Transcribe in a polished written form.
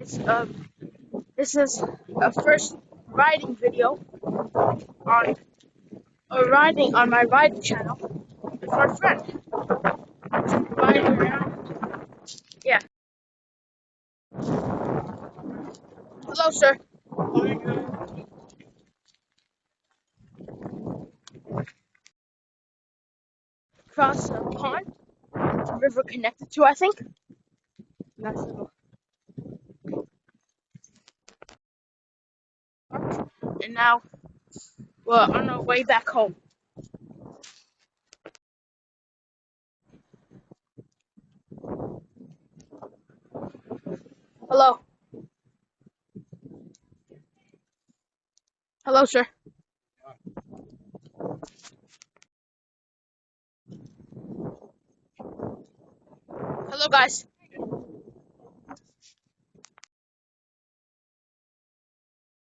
guys, this is a first riding video on riding on my riding channel with our friend. Riding around. Yeah. Hello, sir. Across a pond, a river connected to, I think. Nice little park. And now we're on our way back home. Hello. Hello, sir. Hello, guys.